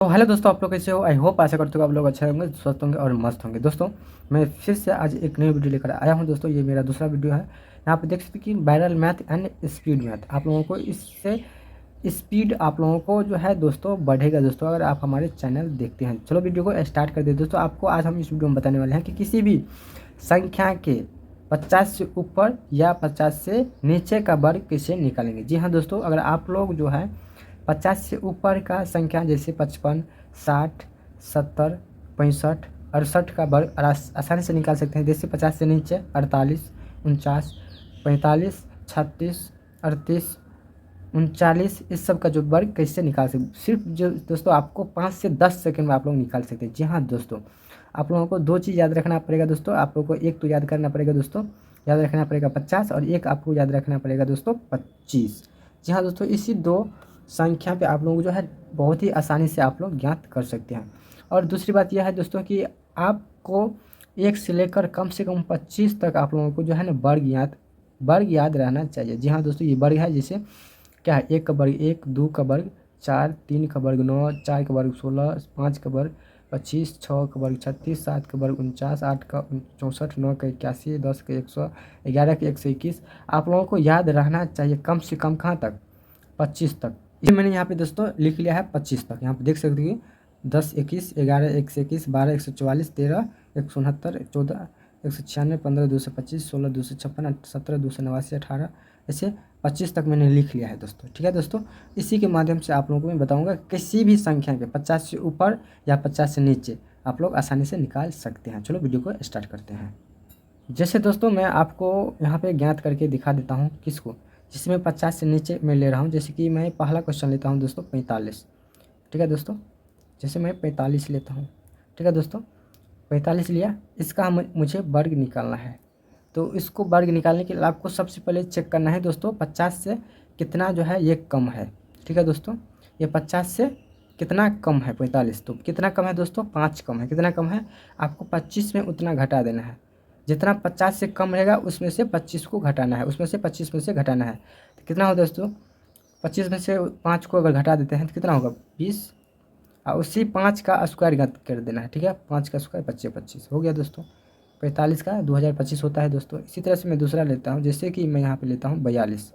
तो हेलो दोस्तों, आप लोग कैसे हो? आई होप आशा करते हो आप लोग अच्छे होंगे, स्वस्थ होंगे और मस्त होंगे। दोस्तों मैं फिर से आज एक नई वीडियो लेकर आया हूं। दोस्तों ये मेरा दूसरा वीडियो है। यहाँ पे देख सकते हैं कि viral math and speed math आप लोगों को इससे स्पीड आप लोगों को जो है दोस्तों बढ़ेगा दोस्तों, अगर आप हमारे चैनल देखते हैं। चलो वीडियो को स्टार्ट कर दे दोस्तों। आपको आज हम इस वीडियो में बताने वाले हैं कि किसी भी संख्या के 50 से ऊपर या 50 से नीचे का वर्ग कैसे निकालेंगे। जी हाँ दोस्तों, अगर आप लोग जो है 50 से ऊपर का संख्या जैसे 55, 60, 70, 65, 68 का वर्ग आसानी से निकाल सकते हैं। जैसे 50 से नीचे 48, 49, 45, 36, 38, 39, इस सब का जो वर्ग कैसे निकाल सकते, सिर्फ जो दोस्तों आपको 5 से 10 सेकंड में आप लोग निकाल सकते हैं। जी हाँ दोस्तों, आप लोगों को दो चीज़ याद रखना पड़ेगा दोस्तों। आप लोगों को एक तो याद करना पड़ेगा दोस्तों, याद रखना पड़ेगा 50, और एक आपको याद रखना पड़ेगा दोस्तों 25। जी हाँ दोस्तों, इसी दो संख्या पे आप लोग जो है बहुत ही आसानी से आप लोग ज्ञात कर सकते हैं। और दूसरी बात यह है दोस्तों कि आपको एक से लेकर कम से कम 25 तक आप लोगों को जो है ना वर्ग याद रहना चाहिए। जी हाँ दोस्तों, ये वर्ग है। जैसे क्या है, एक का वर्ग 1, 2 का वर्ग 4, 3 का वर्ग 9, 4 का वर्ग 16, 5 का वर्ग 25, 6 का वर्ग 36, 7 का वर्ग 49, 8 का 64, 9 का 81, 10 का 100, 11 का 121 आप लोगों को याद रहना चाहिए। कम से कम कहाँ तक? 25 तक। ये मैंने यहाँ पे दोस्तों लिख लिया है 25 तक। यहाँ पे देख सकते हैं कि 10, 21, 11, 121, 12, 144, 13, 169, 14, 196, 15, 225, 16, 256, 17, 289, 18, ऐसे 25 तक मैंने लिख लिया है दोस्तों। ठीक है दोस्तों, इसी के माध्यम से आप लोगों को मैं बताऊंगा किसी भी संख्या के 50 से ऊपर या 50 से नीचे आप लोग आसानी से निकाल सकते हैं। चलो वीडियो को स्टार्ट करते हैं। जैसे दोस्तों मैं आपको यहाँ पे ज्ञात करके दिखा देता हूँ किसको, जिसमें 50 से नीचे मैं ले रहा हूँ। जैसे कि मैं पहला क्वेश्चन लेता हूँ दोस्तों 45। ठीक है दोस्तों, जैसे मैं 45 लेता हूँ। ठीक है दोस्तों, 45 लिया, इसका मुझे वर्ग निकालना है। तो इसको वर्ग निकालने के लिए आपको सबसे पहले चेक करना है दोस्तों 50 से कितना जो है ये कम है। ठीक है दोस्तों, ये 50 से कितना कम है 45, तो कितना कम है दोस्तों? 5 कम है। कितना कम है? आपको 25 में उतना घटा देना है। जितना 50 से कम रहेगा उसमें से 25 को घटाना है, उसमें से 25 में से घटाना है। तो कितना हो दोस्तों? 25 में से 5 को अगर घटा देते हैं तो कितना होगा? 20, और उसी 5 का स्क्वायर ज्ञात कर देना है। ठीक है, 5 का स्क्वायर 25, 25 हो गया दोस्तों। 45 का 2025 होता है दोस्तों। इसी तरह से मैं दूसरा लेता हूँ, जैसे कि मैं यहाँ पे लेता हूँ 42।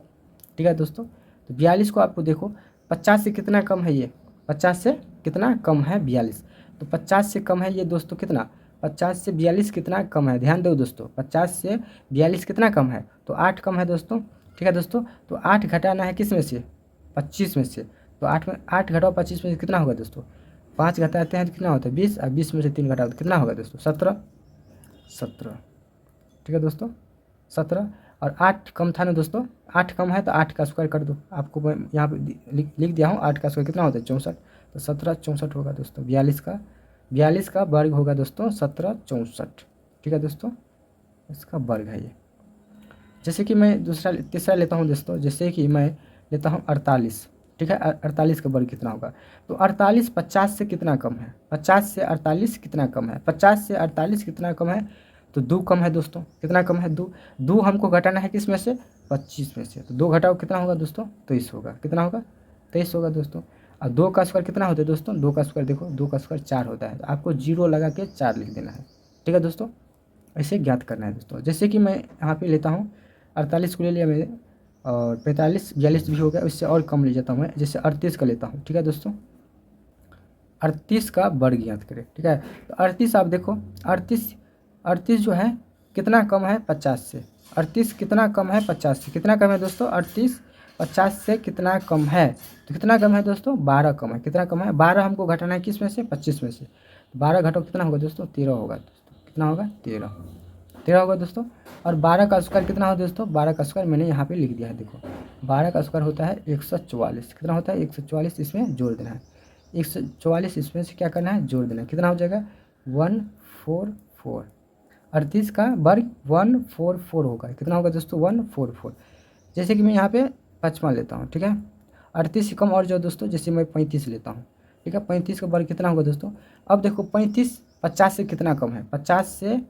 ठीक है दोस्तों, तो 42 को आपको देखो 50 से कितना कम है ये? 50 से कितना कम है? 42। तो 50 से कम है ये दोस्तों कितना? 50 से 42 कितना कम है? ध्यान दो दोस्तों, 50 से 42 कितना कम है? तो 8 कम है दोस्तों। ठीक है दोस्तों, तो 8 घटाना है किस में से? 25 में से। तो 8 में 8 घटाओ 25 में से कितना होगा दोस्तों? 5 घटाते हैं तो कितना होता है? 20, और 20 में से 3 घटाओ तो कितना होगा दोस्तों? 17। 17। ठीक है दोस्तों, 17। और 8 कम था ना दोस्तों, 8 कम है तो 8 का स्क्वायर कर दो। आपको मैं यहाँ पे लिख दिया हूँ 8 का स्क्वायर कितना होता है? 64। तो 17 64 होगा दोस्तों। 42 का वर्ग होगा दोस्तों 17 64। ठीक है दोस्तों, इसका वर्ग है ये। जैसे कि मैं तीसरा लेता हूँ दोस्तों, जैसे कि मैं लेता हूँ 48। ठीक है, 48 का वर्ग कितना होगा? तो 48 50 से कितना कम है? 50 से 48 कितना कम है? 50 से 48 कितना कम है? तो 2 कम है दोस्तों। कितना कम है? 2। 2 हमको घटाना है किस में से? 25 में से। तो 2 घटाओ कितना होगा दोस्तों? 23 होगा। कितना होगा? 23 होगा दोस्तों। और 2 का स्क्वायर कितना होता है दोस्तों? 2 का स्क्वायर देखो, 2 का स्क्वायर 4 होता है। तो आपको 0 लगा के 4 लिख देना है। ठीक है दोस्तों, ऐसे ज्ञात करना है दोस्तों। जैसे कि मैं यहाँ पे लेता हूँ 48 को ले लिया मैंने, और 45 42 भी हो गया, इससे और कम ले जाता हूँ मैं, जैसे 38 का लेता हूँ। ठीक है दोस्तों, 38 का वर्ग ज्ञात करें। ठीक है, तो 38 आप देखो, 38 38 जो है कितना कम है? 50 से। 38 कितना कम है? 50 से। कितना कम है दोस्तों? 38 50 से कितना कम है? तो कितना कम है दोस्तों? 12 कम है। कितना कम है? 12 हमको घटाना है किस में से? 25 में से। 12 घटाओ कितना होगा दोस्तों? 13 होगा दोस्तों। कितना होगा? 13। 13 होगा दोस्तों। और 12 का स्क्वायर कितना हो दोस्तों? 12 का स्क्वायर मैंने यहाँ पे लिख दिया है देखो, 12 का स्क्वायर होता है 144। कितना होता है? 144, इसमें जोड़ देना है। 144 इसमें से क्या करना है? जोड़ देना है। कितना हो जाएगा? 144। 38 का वर्ग 144 होगा। कितना होगा दोस्तों? 144। जैसे कि मैं यहाँ पे 55 लेता हूँ। ठीक है, 38 से कम और जो दोस्तों, जैसे मैं 35 लेता हूँ। ठीक है, 35 का वर्ग कितना होगा दोस्तों? अब देखो 35 50 से कितना कम है? 50 से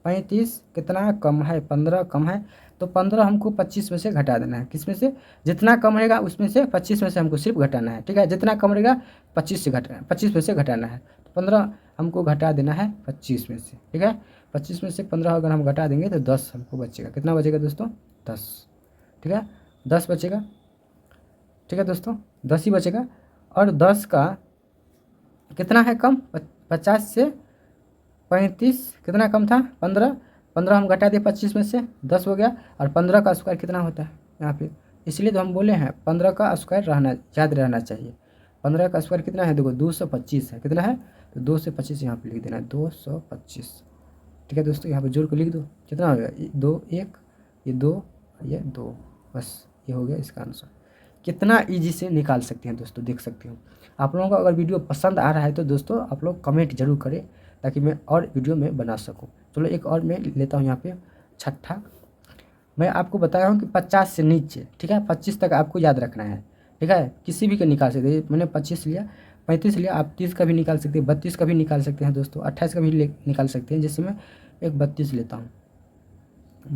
35 कितना कम है? 15 कम है। तो 15 हमको 25 में से घटा देना है। किस में से? जितना कम रहेगा उसमें से 25 में से हमको सिर्फ घटाना है, ठीक है। जितना कम रहेगा 25 से घटाना, 25 में से घटाना है। तो 15 हमको घटा देना है 25 में से, ठीक है। 25 में से 15 अगर हम घटा देंगे तो 10 हमको बचेगा। कितना बचेगा दोस्तों? 10, ठीक है। 10 बचेगा, ठीक है दोस्तों, 10 ही बचेगा। और 10 का कितना है कम? 50 से 35 कितना कम था? 15। 15 हम घटा दिए 25 में से, 10 हो गया। और 15 का स्क्वायर कितना होता है यहाँ पे? इसलिए तो हम बोले हैं 15 का स्क्वायर याद रहना चाहिए। 15 का स्क्वायर कितना है? देखो 225 है। कितना है? तो 2 से 25 यहाँ पे लिख देना है, 225, ठीक है दोस्तों। यहाँ पे जोड़ को लिख दो, कितना हो गया? 2 1, ये 2, ये 2, बस ये हो गया इसका आंसर। कितना ईजी से निकाल सकते हैं दोस्तों, देख सकते हो। आप लोगों को अगर वीडियो पसंद आ रहा है तो दोस्तों आप लोग कमेंट जरूर करें ताकि मैं और वीडियो में बना सकूं। चलो एक और मैं लेता हूं यहाँ पे, छठा। मैं आपको बताया हूँ कि 50 से नीचे, ठीक है, 25 तक आपको याद रखना है, ठीक है। किसी भी का निकाल सकते हैं। मैंने 25 लिया, 35 लिया, आप 30 का भी निकाल सकते हैं, 32 का भी निकाल सकते हैं दोस्तों, 28 का भी निकाल सकते हैं। जैसे मैं एक 32 लेता हूँ।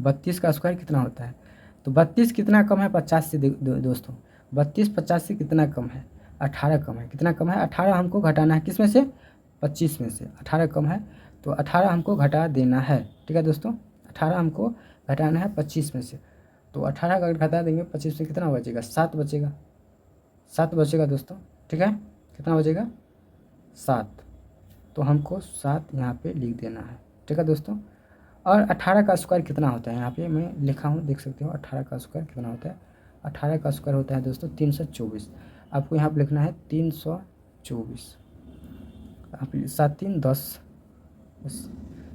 32 का स्क्वायर कितना होता है? तो 32 कितना कम है 50 से? दोस्तों 32 50 से कितना कम है? 18 कम है। कितना कम है? 18 हमको घटाना है। किस में से? 25 में से 18 कम है, तो 18 हमको घटा देना है, ठीक है दोस्तों। 18 हमको घटाना है 25 में से, तो 18 का घटा देंगे 25 में, कितना बचेगा? 7 बचेगा। 7 बचेगा दोस्तों, ठीक है। कितना बचेगा? 7। तो हमको 7 यहाँ पे लिख देना है, ठीक है दोस्तों। और 18 का स्क्वायर कितना होता है? यहाँ पे मैं लिखा हूँ, देख सकते हो। 18 का स्क्वायर कितना होता है? 18 का स्क्वायर होता है दोस्तों 324। आपको यहाँ पे लिखना है 324। आप 7 3 10, बस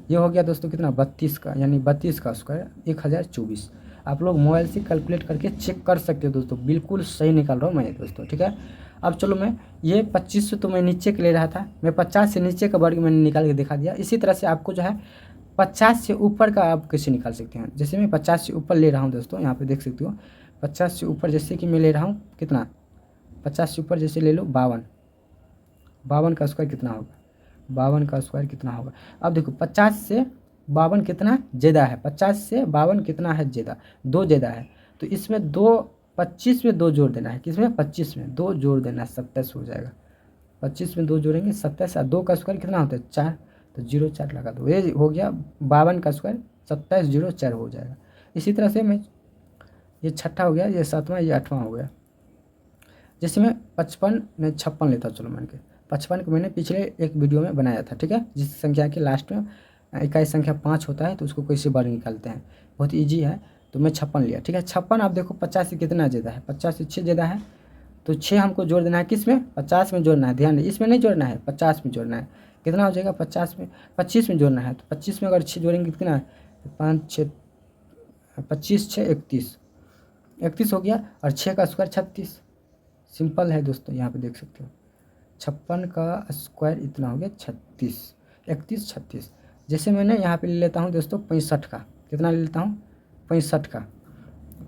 ये हो गया दोस्तों। कितना? 32 का, यानी 32 का स्क्वायर 1024। आप लोग मोबाइल से कैलकुलेट करके चेक कर सकते हो दोस्तों, बिल्कुल सही निकाल रहा हूँ मैं दोस्तों, ठीक है। अब चलो, मैं ये 25 से तो मैं नीचे के ले रहा था, मैं 50 से नीचे का वर्ग मैंने निकाल के दिखा दिया। इसी तरह से आपको जो है 50 से ऊपर का आप कैसे निकाल सकते हैं। जैसे मैं 50 से ऊपर ले रहा हूँ दोस्तों, यहाँ पे देख सकते हो। 50 से ऊपर जैसे कि मैं ले रहा हूँ, कितना? 50 से ऊपर जैसे ले लो 52। 52 का स्क्वायर कितना होगा? 52 का स्क्वायर कितना होगा? अब देखो 50 से 52 कितना ज़्यादा है? 50 से 52 कितना है ज़्यादा? 2 ज़्यादा है। तो इसमें 2, 25 में 2 जोड़ देना है। किसमें? 25 में 2 जोड़ देना है, 27 हो जाएगा। 25 में 2 जोड़ेंगे 27, और 2 का स्क्वायर कितना होता है? 4, तो 0 4 लगा दो, ये हो गया 52 का स्क्वायर 27 0 4 हो जाएगा। इसी तरह से मैं, ये छठा हो गया, ये सातवां, ये आठवां हो गया। जैसे मैं 55 में 56 लेता हूँ, चलो मान के 55 को मैंने पिछले एक वीडियो में बनाया था, ठीक है। जिस संख्या के लास्ट में इकाई संख्या 5 होता है तो उसको कैसे बाहर निकालते हैं, बहुत ईजी है। तो मैं 56 लिया, ठीक है। 56 आप देखो 50 से कितना ज़्यादा है? 50 से 6 ज़्यादा है, तो 6 हमको जोड़ देना है। किस में? 50 में जोड़ना है, ध्यान दें, इसमें नहीं जोड़ना है, 50 में जोड़ना है। कितना हो जाएगा? 50 में 25 में जोड़ना है, तो 25 में अगर 6 जोड़ेंगे कितना है? 5 6 25 6 31, 31 हो गया। और 6 का स्क्वायर 36। सिंपल है दोस्तों, यहाँ पे देख सकते हो। 56 का स्क्वायर इतना हो गया 36, 31 36। जैसे मैंने यहाँ पे ले लेता हूँ दोस्तों 65 का, कितना ले लेता हूँ? 65 का।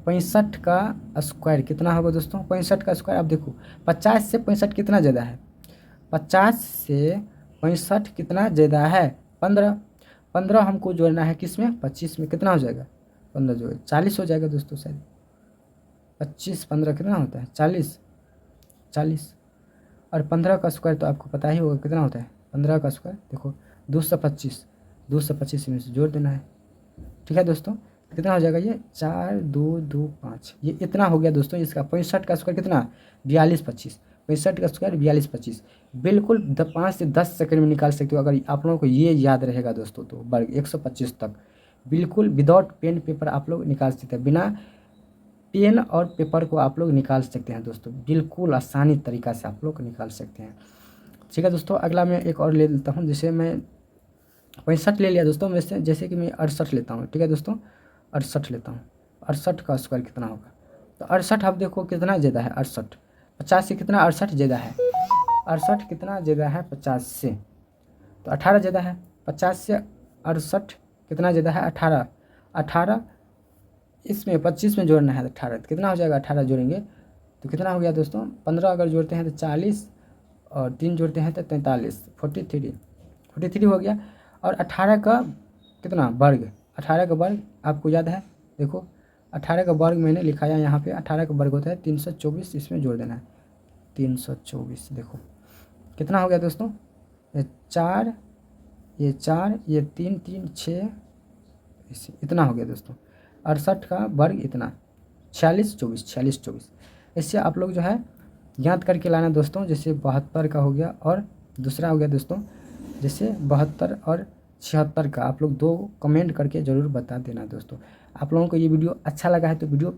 65 का स्क्वायर कितना होगा दोस्तों? 65 का स्क्वायर, अब देखो 50 से 65 कितना ज़्यादा है? 50 से 65 कितना ज़्यादा है? 15। 15 हमको जोड़ना है किस में? 25 में। कितना हो जाएगा? 15 जो है 40 हो जाएगा दोस्तों शायद। 25 15 कितना होता है? 40, 40। और 15 का स्क्वायर तो आपको पता ही होगा कितना होता है। 15 का स्क्वायर देखो 225, 225 में से जोड़ देना है, ठीक है दोस्तों। कितना हो जाएगा? ये 4 2 2 5, ये इतना हो गया दोस्तों इसका। 65 का स्क्वायर कितना? 42 25। 65 का स्क्वायर 42 25, बिल्कुल 5 से 10 सेकंड में निकाल सकते हो। अगर आप लोगों को ये याद रहेगा दोस्तों तो वर्ग 125 तक बिल्कुल विदाउट पेन पेपर आप लोग निकाल सकते हैं। बिना पेन और पेपर को आप लोग निकाल सकते हैं दोस्तों, बिल्कुल आसानी तरीक़ा से आप लोग निकाल सकते हैं, ठीक है दोस्तों। अगला मैं एक और ले लेता हूँ। जैसे मैं 65 ले लिया दोस्तों, वैसे जैसे कि मैं 68 लेता हूँ, ठीक है दोस्तों। 68 लेता हूँ। 68 का स्क्वायर कितना होगा? तो 68 आप देखो कितना ज़्यादा है? 68 50 से कितना? 68 ज़्यादा है। 68 कितना ज़्यादा है? 50 से, तो 18 ज़्यादा है। 50 से 68 कितना ज़्यादा है? 18। 18 इसमें 25 में जोड़ना है, 18 कितना हो जाएगा? 18 जोड़ेंगे तो कितना हो गया दोस्तों? 15 अगर जोड़ते हैं तो 40, और 3 जोड़ते हैं तो 43, 43 हो गया। और 18 का कितना वर्ग? 18 का वर्ग आपको याद है, देखो 18 का वर्ग मैंने लिखाया यहाँ पे, 18 का वर्ग होता है 324, इसमें जोड़ देना है 324। देखो कितना हो गया दोस्तों, ये 4, ये 4, ये 3 3 6, इतना हो गया दोस्तों। 68 का वर्ग इतना 46 24, 46 24। इससे आप लोग जो है याद करके लाना दोस्तों। जैसे 72 का हो गया, और दूसरा हो गया दोस्तों जैसे 72 और 76 का। आप लोग 2 कमेंट करके ज़रूर बता देना दोस्तों। आप लोगों को ये वीडियो अच्छा लगा है तो वीडियो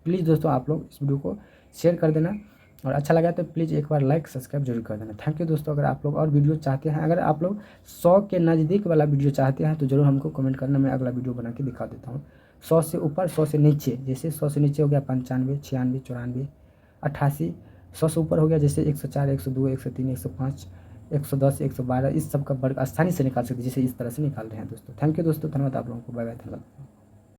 प्लीज़ दोस्तों आप लोग इस वीडियो को शेयर कर देना, और अच्छा लगा तो प्लीज़ एक बार लाइक सब्सक्राइब जरूर कर देना। थैंक यू दोस्तों। अगर आप लोग और वीडियो चाहते हैं, अगर आप लोग 100 के नज़दीक वाला वीडियो चाहते हैं तो ज़रूर हमको कमेंट करना, मैं अगला वीडियो बना के दिखा देता हूँ। 100 से ऊपर, 100 से नीचे, जैसे 100 से नीचे हो गया 95 96 94 88, 100 से ऊपर हो गया जैसे 104 102 103 105 110 112, इस सब का वर्ग आसानी से निकाल सकते, जैसे इस तरह से निकाल रहे हैं दोस्तों। थैंक यू दोस्तों, धन्यवाद आप लोगों को, बाय बाय, धन्यवाद।